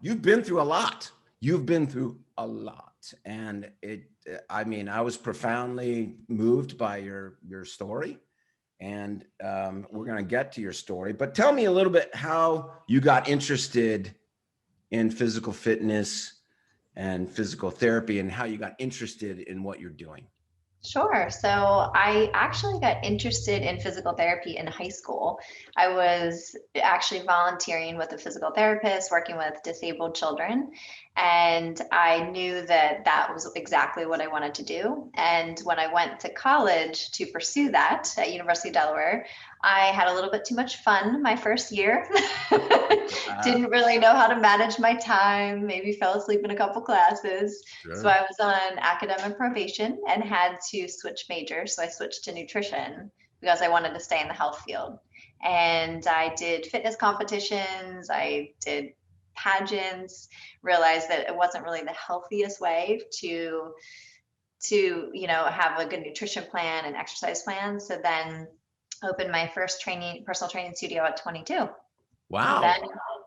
You've been through a lot. You've been through a lot. And I mean, I was profoundly moved by your story. And we're going to get to your story. But tell me a little bit how you got interested in physical fitness and physical therapy and how you got interested in what you're doing. Sure. So I actually got interested in physical therapy in high school. I was actually volunteering with a physical therapist, working with disabled children. And I knew that that was exactly what I wanted to do. And when I went to college to pursue that at University of Delaware, I had a little bit too much fun my first year. Uh, Didn't really know how to manage my time, maybe fell asleep in a couple classes. So sure. I was on academic probation and had to switch majors. So I switched to nutrition because I wanted to stay in the health field. And I did fitness competitions, I did pageants, realized that it wasn't really the healthiest way to have a good nutrition plan and exercise plan. So then opened my first personal training studio at 22, and Wow.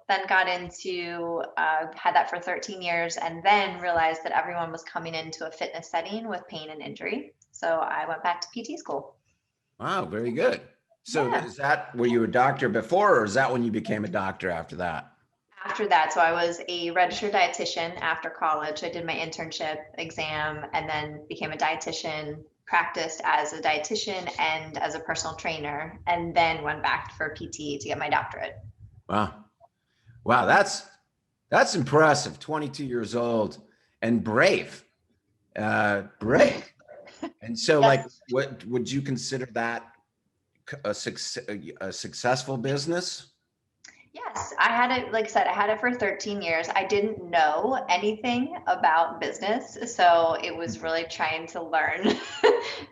then got into had that for 13 years, and then realized that everyone was coming into a fitness setting with pain and injury, so I went back to PT school. Wow. Very good. So Yeah. is that, were you a doctor before, or is that when you became a doctor after that? After that, so I was a registered dietitian after college. I did my internship exam and then became a dietitian, practiced as a dietitian and as a personal trainer, and then went back for PT to get my doctorate. Wow. Wow. That's impressive. 22 years old and brave. Brave. And so, like, Yes. what would you consider that a successful business? Yes, I had it, like I said, I had it for 13 years. I didn't know anything about business, so it was really trying to learn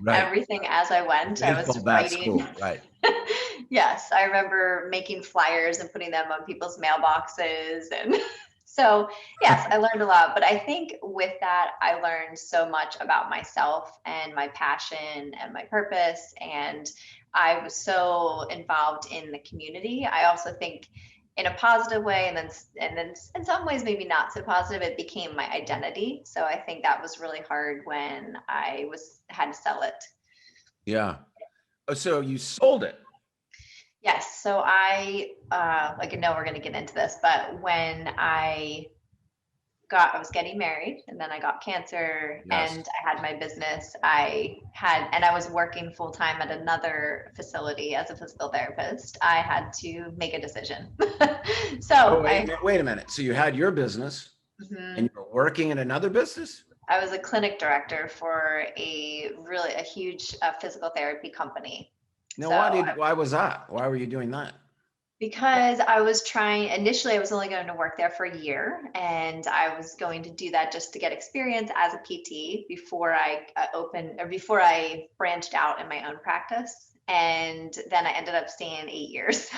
Right. everything as I went. I was Baseball bat writing. school. Right. Yes, I remember making flyers and putting them on people's mailboxes. And so, yes, I learned a lot. But I think with that, I learned so much about myself and my passion and my purpose. And I was so involved in the community. I also think in a positive way, and then in some ways maybe not so positive, it became my identity. So I think that was really hard when I was had to sell it. Yeah. Oh, so you sold it. Yes. So I know we're going to get into this, but when I was getting married and then I got cancer Yes. and I had my business, and I was working full time at another facility as a physical therapist. I had to make a decision. So Oh, wait a minute. So you had your business and mhm. you were working in another business? I was a clinic director for a huge physical therapy company. Now, So why was that? Why were you doing that? because I was trying, initially, I was only going to work there for a year, and I was going to do that just to get experience as a PT before I before I branched out in my own practice. And then I ended up staying 8 years.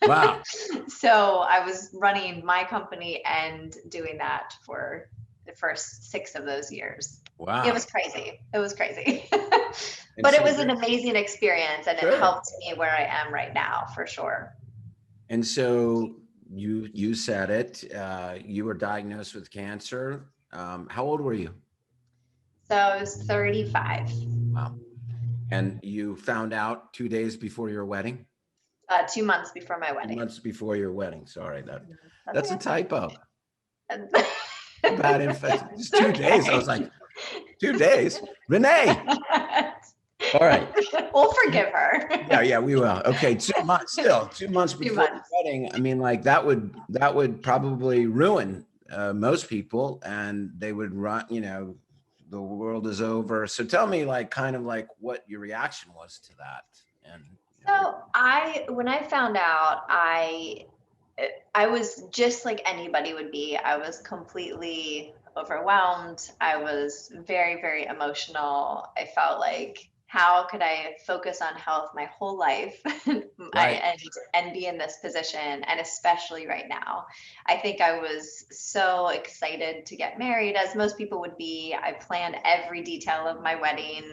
Wow. So I was running my company and doing that for the first 6 of those years. It Wow. was crazy. It was crazy. And But it so was an amazing experience, and it sure. helped me where I am right now, for sure. And so you said it. You were diagnosed with cancer. How old were you? So I was 35, Wow. And you found out 2 days before your wedding? 2 months before my 2 wedding. months before your wedding. Sorry, That's that's a okay. typo. And- Bad info. It's Just 2 days. I was okay. like, 2 days? Renee. All right. We'll forgive her. Yeah, yeah, we will. Okay, 2 months still, 2 months Two before months. your wedding. I mean, like that would probably ruin most people, and they would run. The world is over. So tell me, like, kind of like what your reaction was to that, and When I found out, I was just like anybody would be. I was completely overwhelmed. I was very, very emotional. I felt like, how could I focus on health my whole life right, and be in this position, and especially right now? I think I was so excited to get married, as most people would be. I planned every detail of my wedding.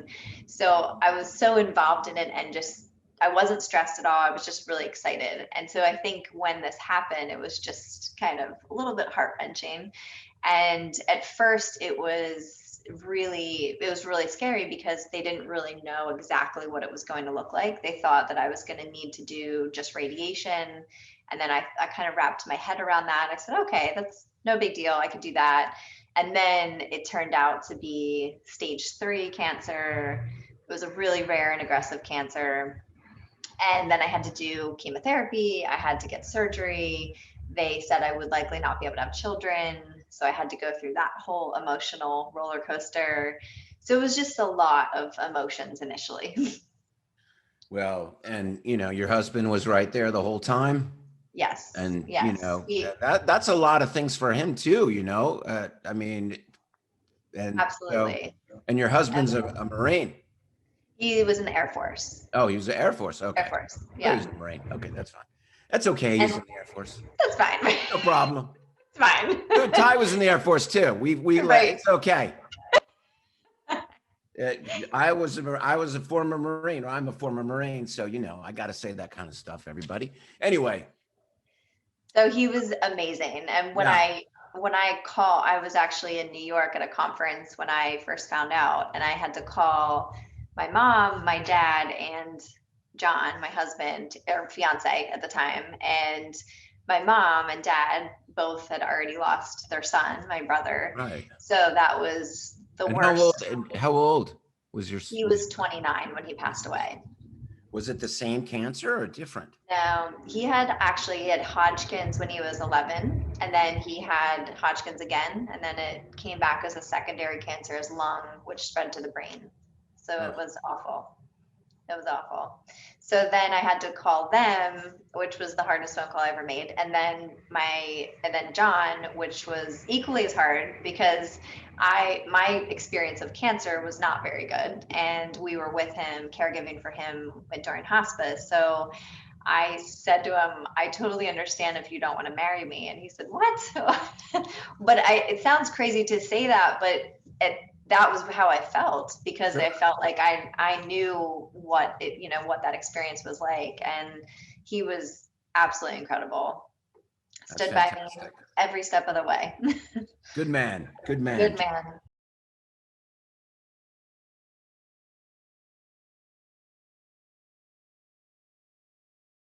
So I was so involved in it, and just I wasn't stressed at all. I was just really excited. And so I think when this happened, it was just kind of a little bit heart-wrenching. And at first it was really scary because they didn't really know exactly what it was going to look like. They thought that I was going to need to do just radiation. And then I kind of wrapped my head around that. I said, okay, that's no big deal. I could do that. And then it turned out to be stage 3 cancer. It was a really rare and aggressive cancer. And then I had to do chemotherapy. I had to get surgery. They said I would likely not be able to have children. So I had to go through that whole emotional roller coaster. So it was just a lot of emotions initially. Well, and your husband was right there the whole time. Yes, And yes. that's a lot of things for him too, I mean, and so, Absolutely. and your husband's a Absolutely. Marine. He was in the Air Force. Oh, he was the Air Force. Air Okay. Force. Oh, Yeah. he's a Marine. Okay, that's fine. That's okay. He's And in the Air Force. that's fine. No problem. It's fine. Ty was in the Air Force too. Right. It's okay. I was a former Marine, or I'm a former Marine, so I got to say that kind of stuff, everybody. Anyway, So he was amazing. And yeah, I was actually in New York at a conference when I first found out, and I had to call my mom, my dad, and John, my husband or fiance at the time. And my mom and dad both had already lost their son, my brother. right. So that was the And worst. how old was He was 29 when he passed away. was it the same cancer or different? No, he had Hodgkin's when he was 11, and then he had Hodgkin's again, and then it came back as a secondary cancer, as lung, which spread to the brain. So Oh, it was awful. It was awful. So then I had to call them, which was the hardest phone call I ever made. And then John, which was equally as hard because my experience of cancer was not very good. And we were with him, caregiving for him during hospice. So I said to him, I totally understand if you don't want to marry me. And he said, what? It sounds crazy to say that, but that was how I felt, because sure. I felt like I knew what that experience was like. And he was absolutely incredible. That's Stood by me fantastic. every step of the way. Good man. Good man. Good man.